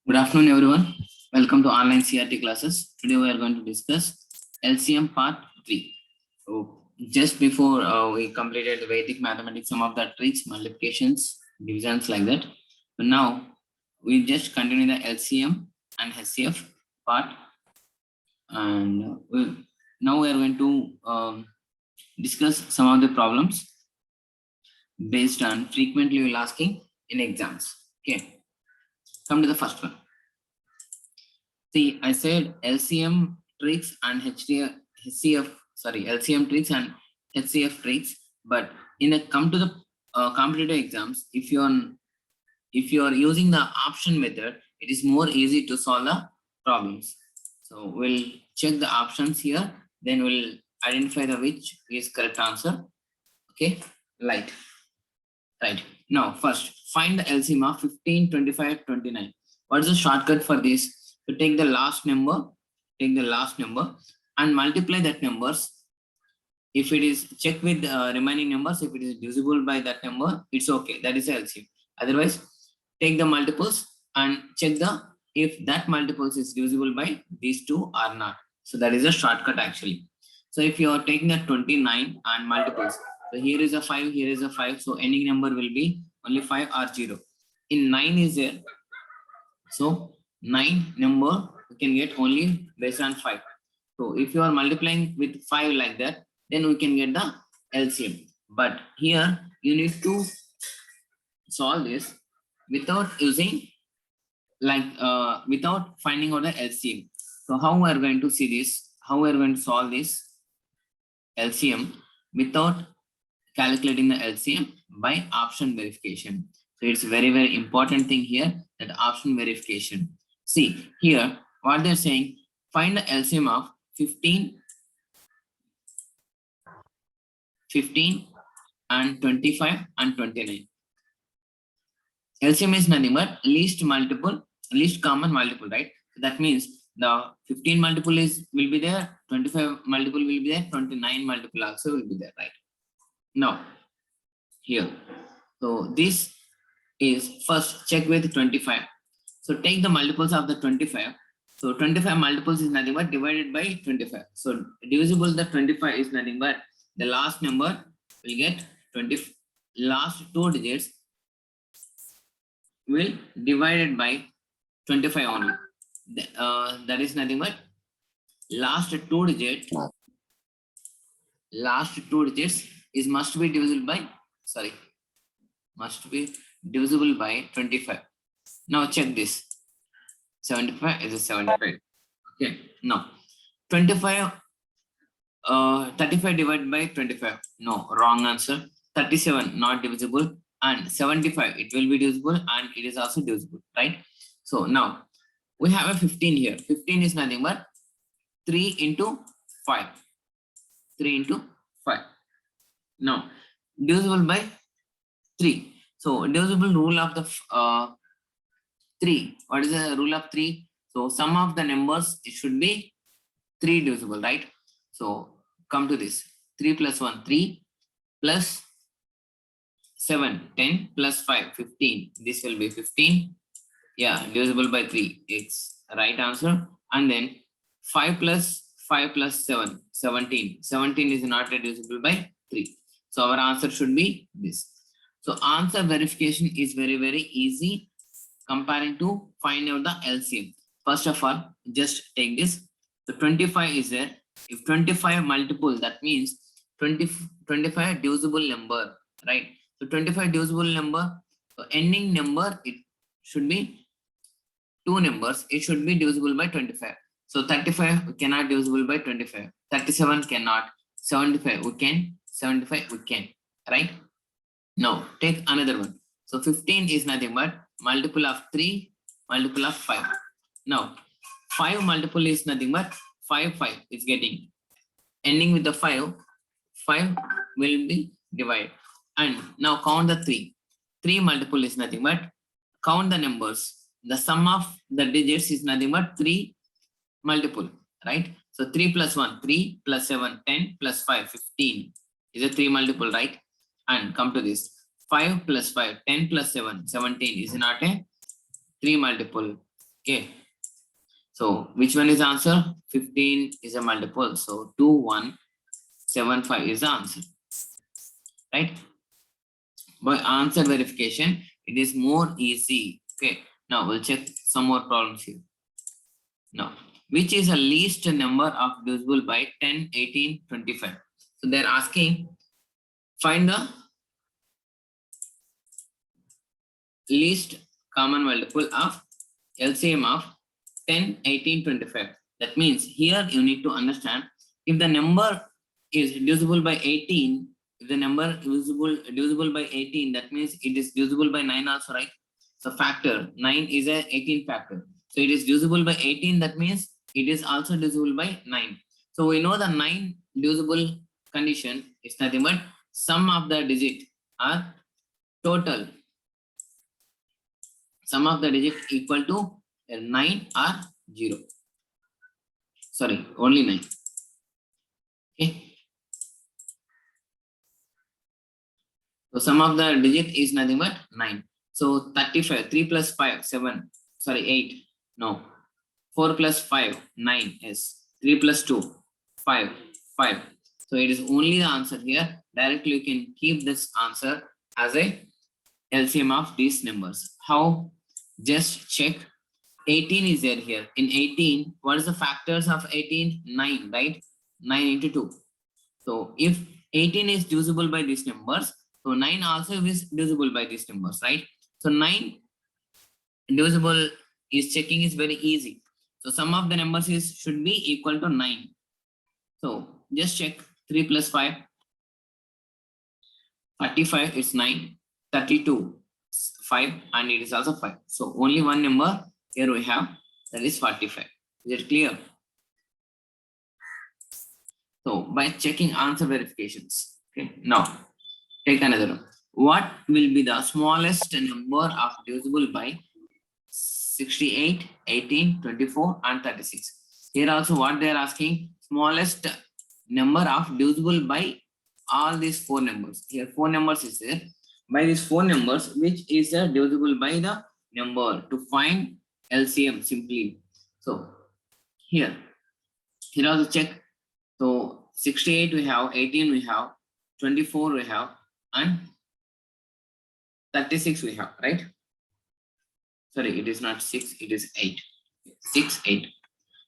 Good afternoon, everyone. Welcome to online CRT classes. Today we are going to discuss LCM part 3. So, just before we completed the Vedic mathematics, some of the tricks, multiplications, divisions like that. So now we just continue the LCM and HCF part, and now we are going to discuss some of the problems based on frequently will asking in exams. Okay, come to the first one. See, I said LCM tricks and LCM tricks and HCF tricks. But in a come to the competitive exams, if you are using the option method, it is more easy to solve the problems. So we'll check the options here, then we'll identify the which is correct answer. Okay, right. Now, first find the LCM of 15, 25, 29. What is the shortcut for this? To take the last number and multiply that numbers. If it is check with remaining numbers, if it is divisible by that number, it's okay. That is the LCM. Otherwise, take the multiples and check the if that multiples is divisible by these two or not. So that is a shortcut actually. So if you are taking the 29 and multiples, so here is a 5, here is a 5. So ending number will be only 5 or 0. In 9 is there. So 9 number we can get only based on 5. So if you are multiplying with 5 like that, then we can get the LCM. But here you need to solve this without using without finding out the LCM. So how we are going to see this? How we are going to solve this LCM without calculating the LCM by option verification. So it's very important thing here, that option verification. See here what they're saying, find the LCM of 15 and 25 and 29. LCM is nothing but least common multiple, right? That means the 15 multiple will be there, 25 multiple will be there, 29 multiple also will be there, right? Now here, so this is first check with 25. So take the multiples of the 25. So 25 multiples is nothing but divided by 25. So divisible the 25 is nothing but the last number will get 20, last two digits will divided by 25 only. That is nothing but last two digits is must be divisible by 25. Now check this. 75 is a 75. Okay. Now 25 35 divided by 25. No, wrong answer. 37 not divisible, and 75 it will be divisible and it is also divisible, right? So now we have a 15 here. 15 is nothing but 3 into 5. 3 into 5. Now divisible by 3. So divisible rule of the 3. What is the rule of 3? So sum of the numbers, it should be 3 divisible, right? So come to this. 3 plus 1, 3 plus 7, 10 plus 5, 15. This will be 15. Yeah, divisible by 3. It's right answer. And then 5 plus 7, 17. 17 is not divisible by 3. So our answer should be this. So answer verification is very easy comparing to find out the LCM. First of all, just take this. So 25 is there. If 25 multiple, that means 25 divisible number, right? So 25 divisible number, so ending number, it should be two numbers. It should be divisible by 25. So 35 cannot divisible by 25. 37 cannot. 75 we can. 75 we can, right? Now take another one. So 15 is nothing but multiple of 3, multiple of 5. Now 5 multiple is nothing but 5 is getting. Ending with the 5 will be divided. And now count the 3. 3 multiple is nothing but count the numbers. The sum of the digits is nothing but 3 multiple, right? So 3 plus 1, 3 plus 7, 10 plus 5, 15 is a 3 multiple, right? And come to this. 5 plus 5, 10 plus 7, 17 is not a 3 multiple. Okay. So which one is the answer? 15 is a multiple. So 2175 is the answer. Right? By answer verification, it is more easy. Okay. Now we'll check some more problems here. Now, which is the least number of divisible by 10, 18, 25? So they're asking, find the least common multiple of LCM of 10, 18, 25. That means here you need to understand, if the number is divisible by 18, if the number divisible by 18, that means it is divisible by 9 also, right? So factor 9 is a 18 factor. So it is divisible by 18, that means it is also divisible by 9. So we know the 9 divisible condition is nothing but sum of the digit are total. Sum of the digit equal to 9 or 0. Sorry, only 9. Okay. So sum of the digit is nothing but 9. So 35, 3 plus 5, 7. Sorry, 8. No. 4 plus 5, 9 is 3 plus 2, 5, 5. So it is only the answer here. Directly you can keep this answer as a LCM of these numbers. How? Just check. 18 is there here. In 18, what is the factors of 18? 9, right? 9 into 2. So if 18 is divisible by these numbers, so 9 also is divisible by these numbers, right? So 9 divisible is checking is very easy. So sum of the numbers is should be equal to 9. So just check 3 plus 5. 35 is 9. 32 5 and it is also 5. So only one number here we have, that is 45. Is it clear? So by checking answer verifications. Okay. Now take another one. What will be the smallest number of divisible by 68, 18, 24 and 36? Here also what they are asking, smallest number of divisible by all these 4 numbers. Here 4 numbers is there. By these 4 numbers, which is divisible by the number, to find LCM simply. So here also check. So 68 we have, 18 we have, 24 we have, and 36 we have, right? Sorry, it is not 6, it is 8. 6, 8.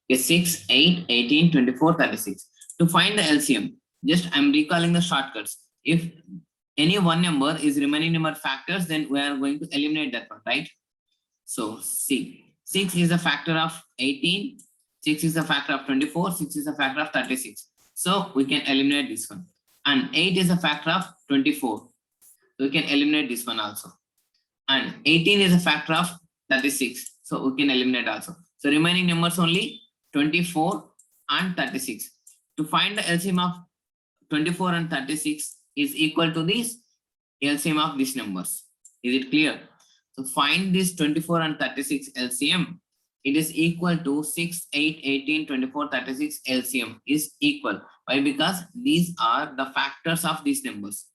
Yes, 6, 8, 18, 24, 36. To find the LCM, just I'm recalling the shortcuts. If any one number is remaining number factors, then we are going to eliminate that one, right? So see, 6 is a factor of 18, 6 is a factor of 24, 6 is a factor of 36. So we can eliminate this one. And 8 is a factor of 24. So we can eliminate this one also. And 18 is a factor of 36. So we can eliminate also. So remaining numbers only 24 and 36. To find the LCM of 24 and 36 is equal to this LCM of these numbers. Is it clear? So find this 24 and 36 LCM. It is equal to 6, 8, 18, 24, 36 LCM is equal. Why? Because these are the factors of these numbers.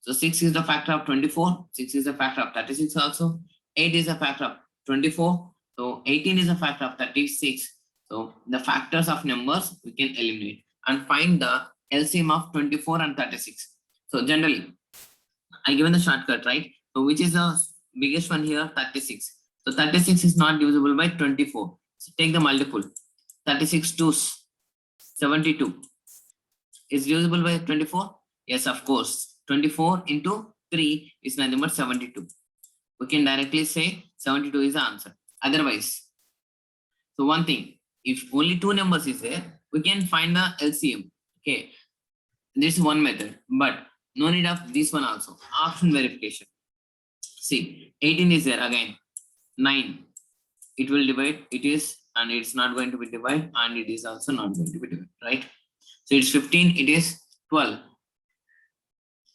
So 6 is the factor of 24, 6 is the factor of 36 also, 8 is a factor of 24, so 18 is a factor of 36. So the factors of numbers we can eliminate and find the LCM of 24 and 36. So generally, I given the shortcut, right? So which is the biggest one here? 36. So 36 is not divisible by 24. So take the multiple. 36 to 72. Is divisible by 24? Yes, of course. 24 into 3 is nothing but 72. We can directly say 72 is the answer. Otherwise, so one thing, if only 2 numbers is there, we can find the LCM. Okay, this is one method, but no need of this one also. Option verification. See, 18 is there again. 9. It will divide. It is, and it's not going to be divided, and it is also not going to be divided, right? So it's 15. It is 12.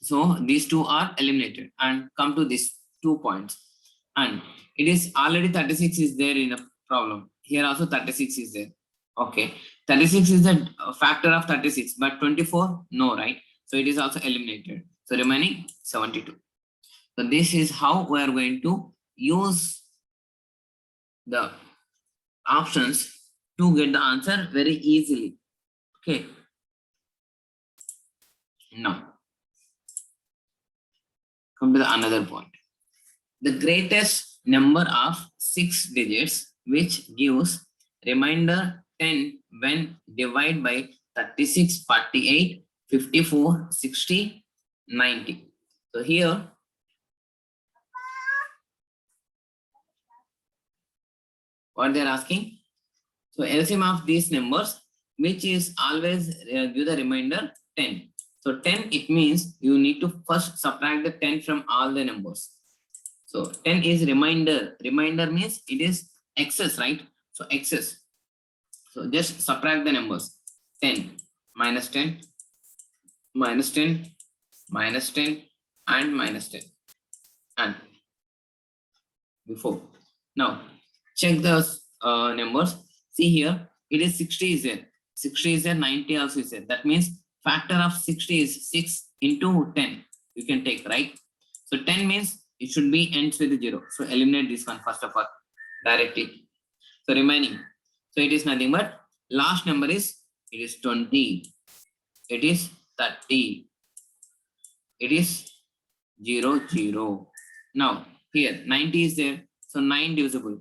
So these 2 are eliminated and come to these 2 points. And it is already 36 is there in a problem. Here also 36 is there. Okay. 36 is a factor of 36, but 24, no, right? So it is also eliminated. So remaining 72. So this is how we are going to use the options to get the answer very easily. Okay. Now, come to the another point. The greatest number of 6 digits which gives remainder 10 when divided by 36, 48, 54, 60, 90. So here, what they are asking? So LCM of these numbers, which is always give the remainder 10. So 10, it means you need to first subtract the 10 from all the numbers. So 10 is remainder. Remainder means it is excess, right? So excess. So just subtract the numbers. 10 minus 10 minus 10 minus 10 and minus 10 and before. Now check the numbers. See here, it is 60 is there. 60 is there, 90 also is there. That means factor of 60 is 6 into 10. You can take, right? So 10 means it should be ends with 0. So eliminate this one first of all directly. So remaining. So it is nothing but last number is, it is 20. It is 30. It is 0, 0. Now here 90 is there. So 9 divisible.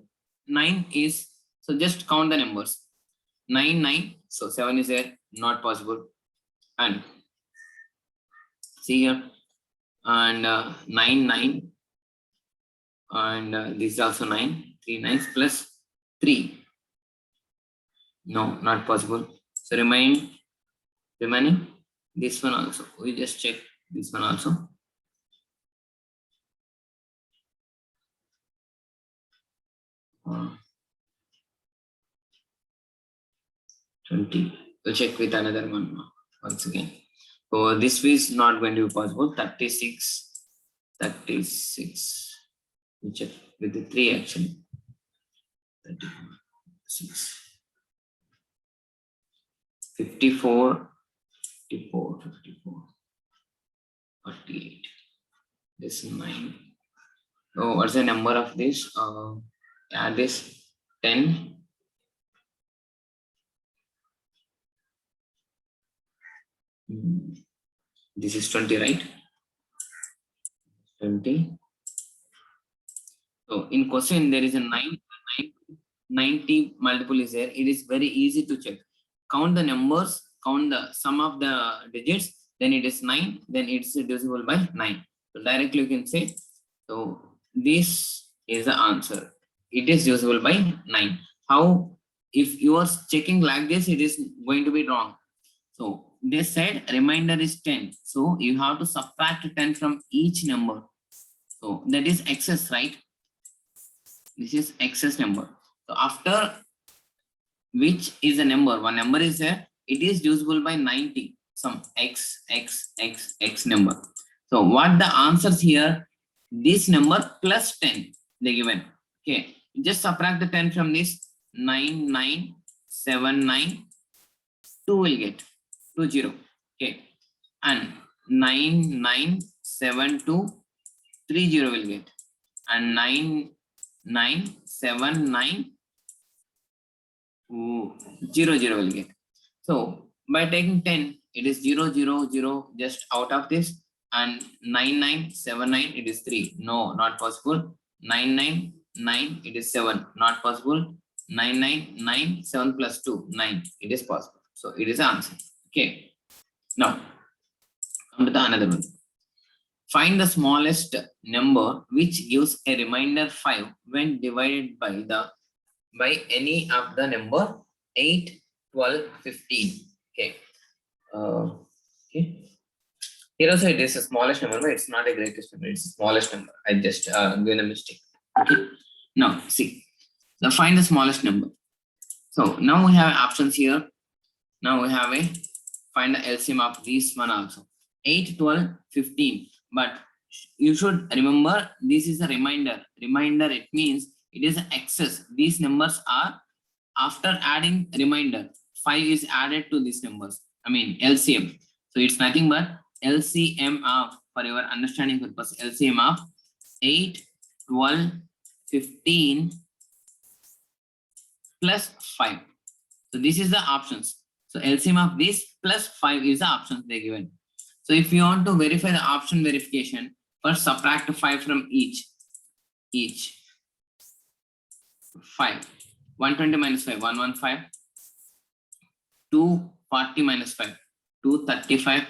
9 is, so just count the numbers. 9, 9. So 7 is there. Not possible. And see here. And 9, 9. And this is also 9. 3 9s plus 3. No, not possible. So remaining this one also. We just check this one also. Uh, 20. We'll check with another one once again. So this is not going to be possible. 36. 36. We check with the 3 actually. 36. 54. 54. 54. 48. This is 9. So what's the number of this? Add this 10. This is 20, right? 20. So in question there is a 90 multiple is there. It is very easy to check. Count the numbers, count the sum of the digits, then it is 9, then it's divisible by 9. So directly you can say, so this is the answer. It is divisible by 9. How? If you are checking like this, it is going to be wrong. So they said remainder is 10. So you have to subtract 10 from each number. So that is excess, right? This is excess number. So after which is a number, one number is there, it is divisible by 90, some x number. So what the answers here, this number plus 10 they given. Okay, just subtract the 10 from this. 9979 2 will get 20. Okay, and 9972 30 will get, and 9979 00 will get. So by taking 10, it is 0 0 0 just out of this, and 9979 it is 3. No, not possible. 999 it is 7. Not possible. 999 7 plus 2 9. It is possible. So it is the answer. Okay. Now come to the another one. Find the smallest number which gives a remainder 5 when divided by any of the number 8, 12, 15. Okay. Okay. Here also it is the smallest number, but it's not the greatest number. It's the smallest number. I just given a mistake. Okay. Now see. Now find the smallest number. So now we have options here. Now we have a find the LCM of this one also. 8, 12, 15. But you should remember this is a remainder. Remainder, it means it is an excess. These numbers are after adding remainder. 5 is added to these numbers. I mean LCM. So it's nothing but LCM of, for your understanding purpose, LCM of 8, 12, 15, plus 5. So this is the options. So LCM of this plus 5 is the options they given. So if you want to verify the option verification, first subtract 5 from each. 5. 120 minus 5, 115. 240 minus 5, 235.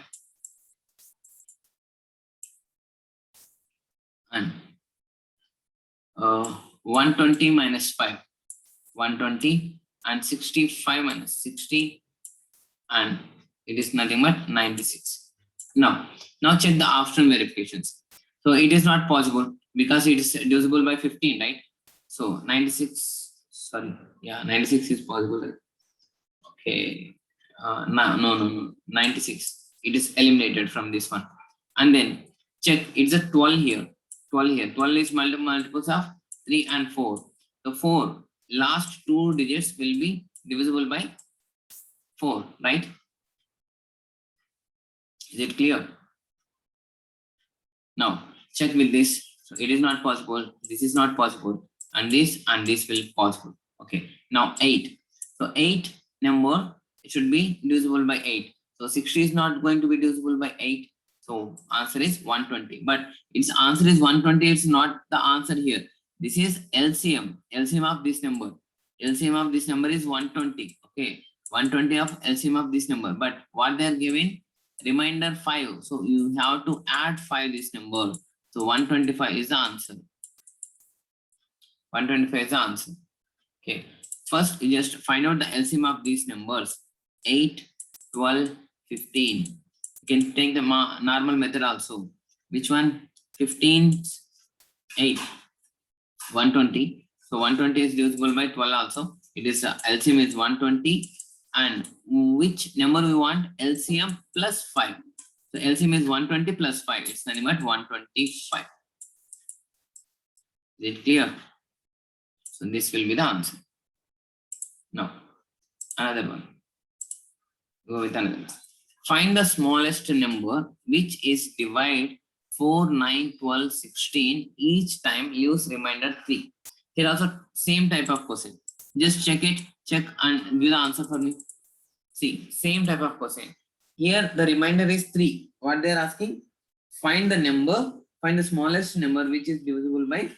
And 120 minus 5, 120. And 65 minus 60. And it is nothing but 96. Now check the option verifications. So it is not possible because it is divisible by 15, right? So 96, sorry, yeah, 96 is possible. Okay, no, 96. It is eliminated from this one. And then check, it's a 12 here. 12 is multiples of 3 and 4. The 4 last 2 digits will be divisible by 4, right? Is it clear? Now check with this. So it is not possible. This is not possible. And this will possible. Okay. Now 8. So 8 number, it should be divisible by 8. So 60 is not going to be divisible by 8. So answer is 120. But its answer is 120. It's not the answer here. This is LCM. LCM of this number. LCM of this number is 120. Okay. 120 of LCM of this number. But what they are giving? Remainder 5. So you have to add 5 this number. So 125 is the answer. 125 is the answer. Okay. First, you just find out the LCM of these numbers. 8, 12, 15. You can take the normal method also. Which one? 15, 8, 120. So 120 is divisible by 12 also. It is LCM is 120. And which number we want? LCM plus 5. So LCM is 120 plus 5. It's nothing but 125. Is it clear? So this will be the answer. Now, another one. Go with another one. Find the smallest number which is divide 4, 9, 12, 16. Each time use remainder 3. Here also same type of question. Just check it. Check and give the answer for me. See, same type of question. Here the remainder is 3. What they are asking? Find the number. Find the smallest number which is divisible by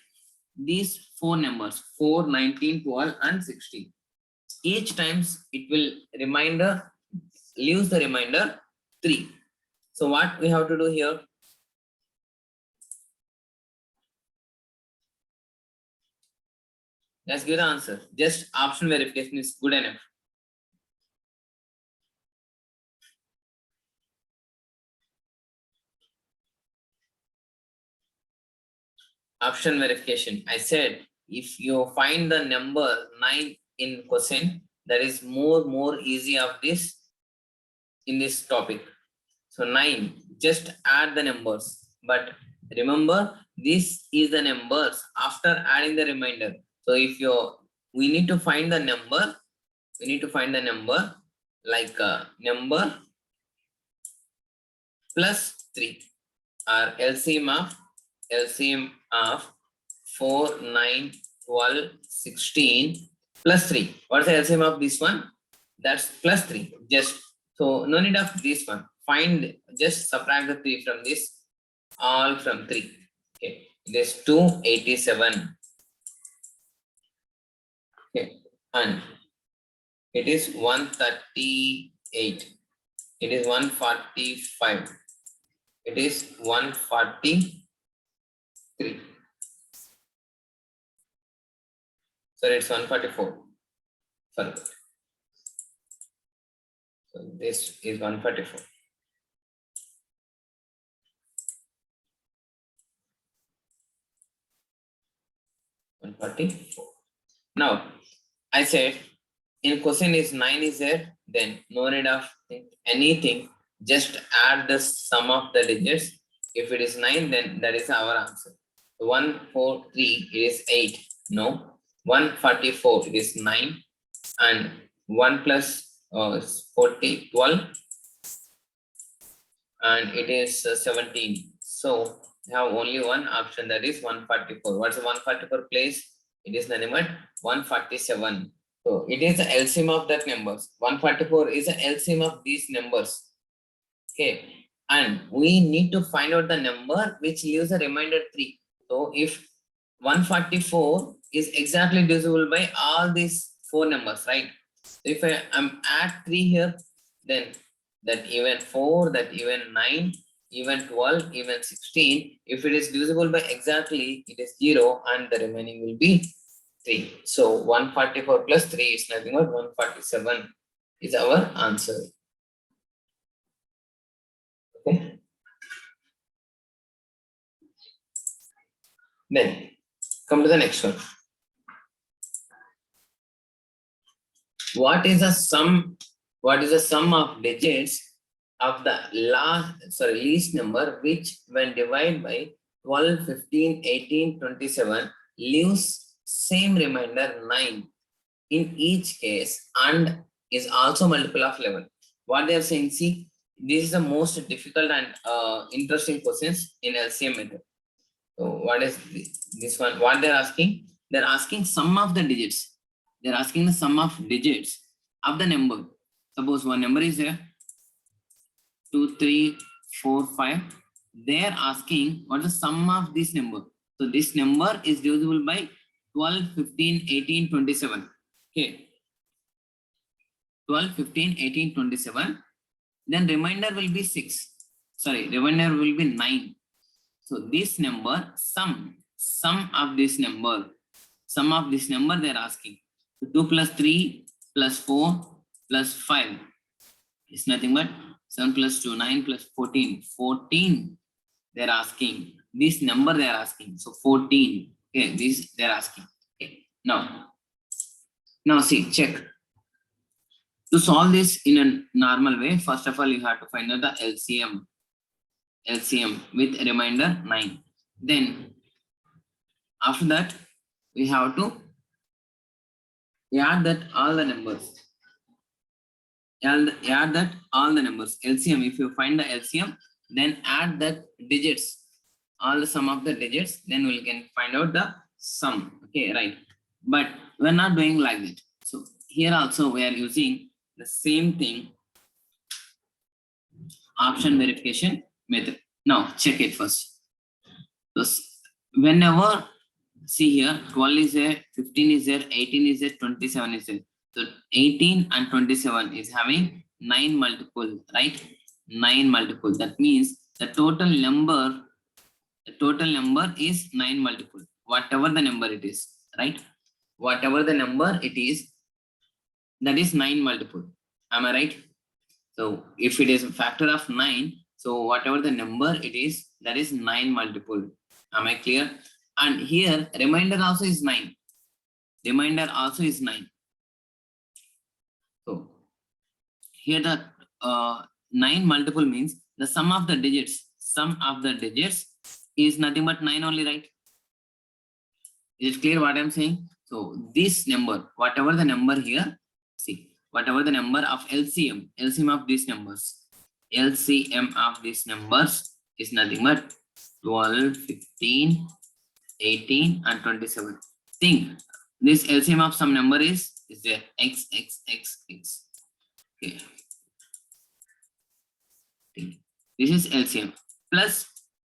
these 4 numbers. 4, 19, 12 and 16. Each times it will leaves the remainder 3. So what we have to do here? Let's give the answer. Just option verification is good enough. Option verification. I said if you find the number 9 in question, that is more easy of this in this topic. So 9, just add the numbers. But remember, this is the numbers after adding the remainder. So if we need to find the number, like number plus 3 or LCM of 4, 9, 12, 16 plus 3. What's the LCM of this one? That's plus 3. Just so no need of this one. Find, just subtract the 3 from this, all from 3. Okay, it is 287. Okay, and it is 138. It is 145. It is 143. Sorry, it's 144. Sorry. So this is 144. Now, I said in question is 9 is there, then no need of anything. Just add the sum of the digits. If it is 9, then that is our answer. 143 is 8. No. 144 is 9. And 1 plus 40, 12. And it is 17. So we have only one option, that is 144. What's the 144 place? It is nothing but 147. So it is the LCM of that numbers. 144 is the LCM of these numbers. Okay. And we need to find out the number which leaves a remainder 3. So if 144 is exactly divisible by all these 4 numbers, right? If I am add 3 here, then that even 4, that even 9, even 12, even 16, if it is divisible by exactly, it is 0 and the remaining will be 3. So 144 plus 3 is nothing but 147 is our answer. Okay. Then come to the next one. What is the sum? What is the sum of digits of the least number which when divided by 12, 15, 18, 27 leaves same remainder 9 in each case and is also multiple of 11. What they are saying, see, this is the most difficult and interesting questions in LCM method. So what is this one? What they're asking? They're asking sum of the digits. They're asking the sum of digits of the number. Suppose one number is there, 2, 3, 4, 5. They're asking what is the sum of this number. So this number is divisible by 12, 15, 18, 27. Okay. 12, 15, 18, 27. Then remainder will be 6. Sorry, remainder will be 9. So this number, sum of this number they're asking. So 2 plus 3 plus 4 plus 5 is nothing but 7 plus 2, 9 plus 14. 14 they're asking. This number they're asking. So 14. Okay, this they're asking. Okay. Now see, check. To solve this in a normal way, first of all, you have to find out the LCM with remainder 9. Then after that, we have to add that all the numbers. Add that all the numbers. LCM, if you find the LCM, then add that digits, all the sum of the digits, then we can find out the sum. Okay, right. But we're not doing like that. So here also we are using the same thing, option verification method. Now check it first. So whenever, see here, 12 is there, 15 is there, 18 is there, 27 is there. So 18 and 27 is having 9 multiple, right? 9 multiple. That means the total number is 9 multiple, whatever the number it is, right? Whatever the number it is, that is 9 multiple. Am I right? So if it is a factor of 9, so whatever the number it is, that is 9 multiple. Am I clear? And here remainder also is 9. Remainder also is 9. So here the 9 multiple means the sum of the digits is nothing but 9 only, right? Is it clear what I'm saying? So this number, whatever the number here, see, whatever the number of LCM of these numbers, LCM of these numbers is nothing but 12, 15, 18 and 27. Think this LCM of some number is there x. Okay. This is LCM plus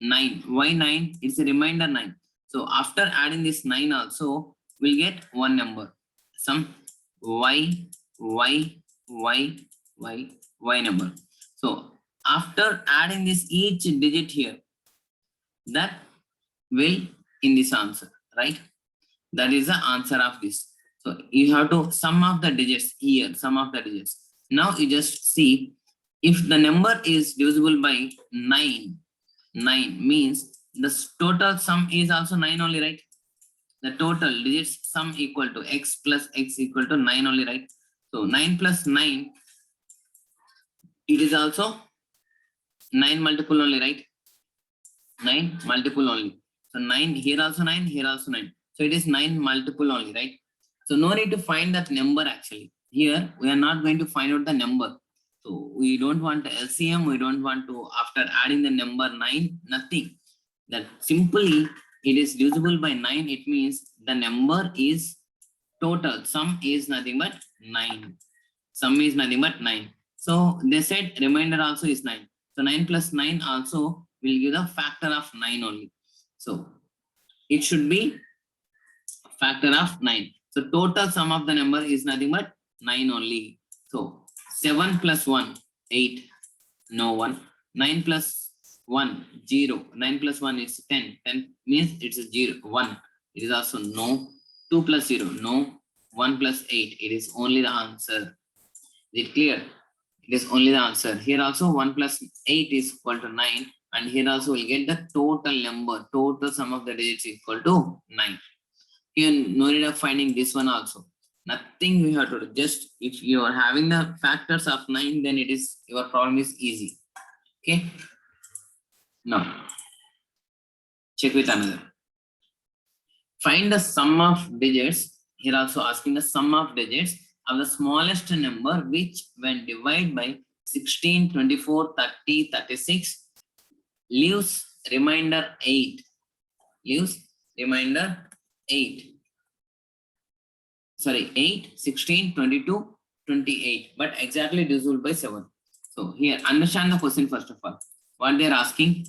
9. Why 9? It's a remainder 9. So after adding this 9 also, we'll get one number. Some y number. So after adding this each digit here, that will in this answer, right? That is the answer of this. So you have to sum of the digits here, sum of the digits. Now you just see if the number is divisible by 9 means the total sum is also 9 only, right? The total digits sum equal to x plus x equal to 9 only, right? So 9 plus 9, it is also 9 multiple only, right? 9 multiple only. So 9 here also 9, here also 9. So it is 9 multiple only, right? So no need to find that number actually. Here we are not going to find out the number. So we don't want the LCM, we don't want to, after adding the number 9, nothing. That simply it is divisible by 9, it means the number is total sum is nothing but 9. Sum is nothing but 9. So they said remainder also is 9. So 9 plus 9 also will give the factor of 9 only. So it should be factor of 9. So total sum of the number is nothing but 9 only. So 7 plus 1, 8. No 1. 9 plus 1, 0. 9 plus 1 is 10. 10 means it's a 0, 1. It is also no. 2 plus 0, no. 1 plus 8, it is only the answer. Is it clear? It is only the answer. Here also 1 plus 8 is equal to 9. And here also we'll get the total number. Total sum of the digits is equal to 9. Here no need of finding this one also. Nothing we have to do. Just if you are having the factors of 9, then it is your problem is easy. Okay. Now check with another. Find the sum of digits. Here also asking the sum of digits of the smallest number which when divided by 16, 24, 30, 36 leaves remainder 8. Leaves remainder 8. Sorry, 8, 16, 22, 28. But exactly divisible by 7. So here understand the question first of all. What they are asking?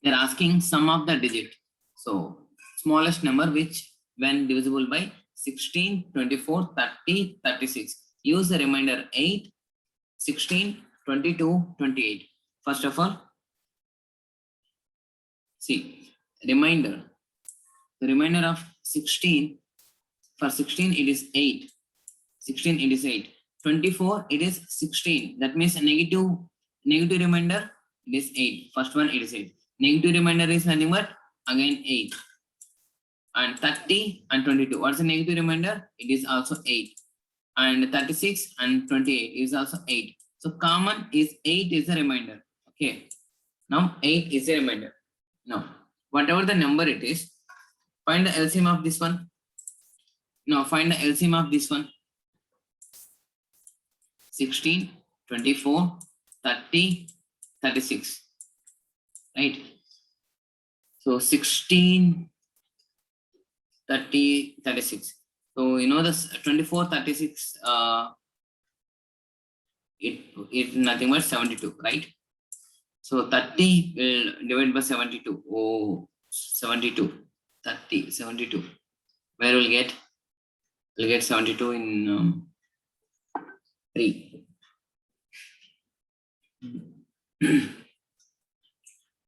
They are asking sum of the digit. So smallest number which when divisible by 16, 24, 30, 36. Use the remainder 8, 16, 22, 28. First of all, see, remainder. The remainder of 16, for 16 it is 8. 16 it is 8. 24 it is 16. That means a negative remainder it is 8. First one it is 8. Negative remainder is nothing but again 8. And 30 and 22. What's the negative remainder? It is also 8. And 36 and 28 is also 8. So common is 8 is the remainder. Okay. Now 8 is the remainder. Now whatever the number it is, find the LCM of this one. Now find the LCM of this one. 16, 24, 30, 36. Right. So 16, 30, 36. So you know this 24, 36, it nothing but 72, right? So 30 will divide by 72. Oh, 72, 30, 72. Where will get? We'll get 72 in 3.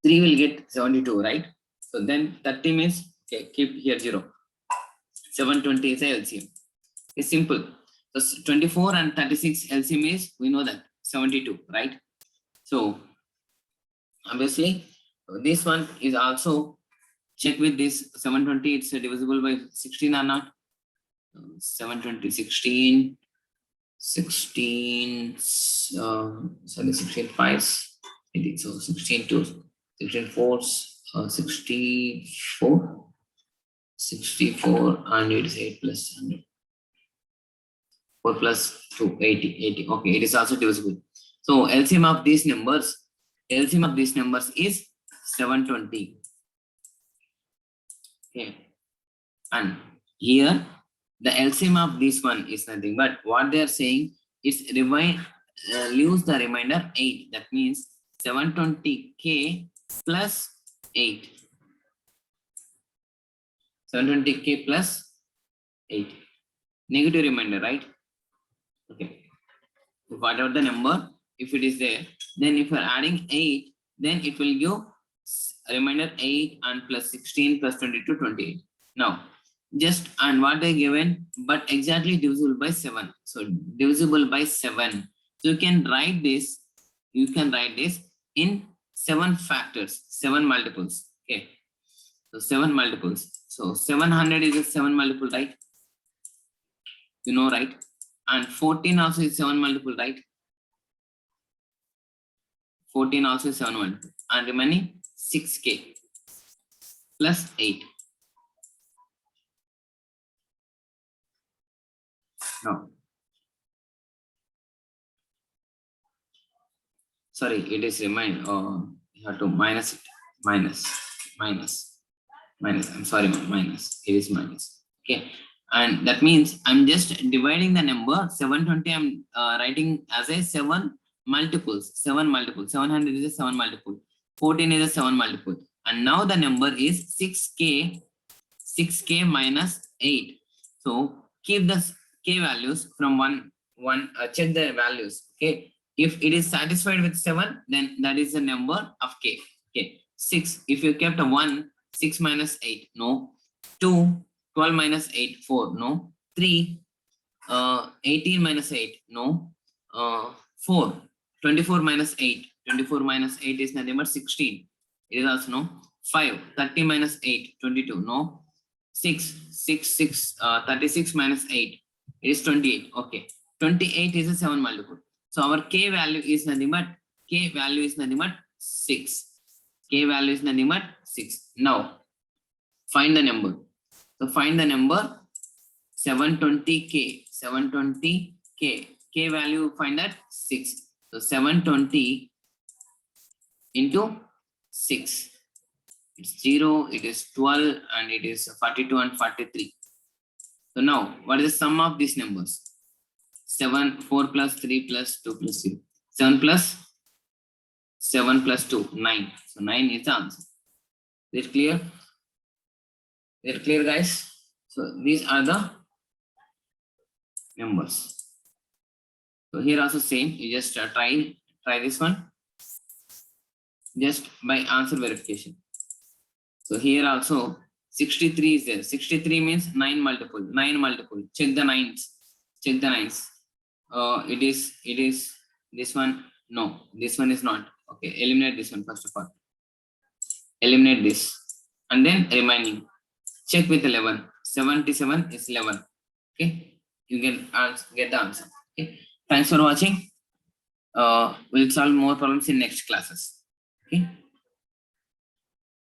3 will get 72, right? So then 30 means, okay, keep here 0. 720 is a LCM. It's simple. So 24 and 36 LCM is, we know that, 72, right? So obviously, this one is also, check with this 720, it's divisible by 16 or not? 720, 16, 16, sorry, 16 5s, so 16 2s, 16 4s, 64, 64, and it is 8 plus 100. 4 plus 2, 80, 80. Okay, it is also divisible. So LCM of these numbers is 720. Okay, and here the LCM of this one is nothing but what they are saying is leaves the remainder 8. That means 720k plus 8. 720k plus 8. Negative remainder, right? Okay. Whatever the number, if it is there, then if you are adding 8, then it will give remainder 8 and plus 16 plus 22, 28. Now, just and what they given, but exactly divisible by 7. So divisible by 7. So you can write this in 7 factors, 7 multiples. Okay. So 7 multiples. So 700 is a 7 multiple, right? You know, right? And 14 also is 7 multiple, right? 14 also is 7 multiple. And remaining 6k plus 8. No. Sorry, it is remain. You have to minus it. Minus. I'm sorry, minus. It is minus. Okay. And that means I'm just dividing the number 720. I'm writing as a 7 multiples. 700 is a 7 multiple. 14 is a 7 multiple. And now the number is 6k minus 8. So keep the k values from 1. Check the values. Okay. If it is satisfied with 7, then that is the number of k. Okay. 6. If you kept a 1, 6 minus 8. No. 2. 12 minus 8, 4, no. 3, 18 minus 8, no. 4, 24 minus 8, 24 minus 8 is nothing but 16. It is also no. 5, 30 minus 8, 22, no. 6, 36 minus 8, it is 28, okay. 28 is a 7 multiple. So our k value is nothing but 6. K value is nothing but 6. Now, find the number. So find the number 720k. 720k. K value find that 6. So 720 into 6. It's 0, it is 12, and it is 42 and 43. So now, what is the sum of these numbers? 7, 4 plus 3 plus 2 plus 0. 7 plus 7 plus 2, 9. So 9 is the answer. Is it clear? Is it clear, guys? So these are the numbers. So here also same. You just try this one just by answer verification. So here also 63 is there. 63 means 9 multiple. 9 multiple. Check the 9s. Check the 9s. It is this one. No, this one is not. Okay, eliminate this one first of all. Eliminate this, and then remaining. Check with 11. 77 is 11. Okay, you can get the answer. Okay, thanks for watching. We'll solve more problems in next classes. Okay.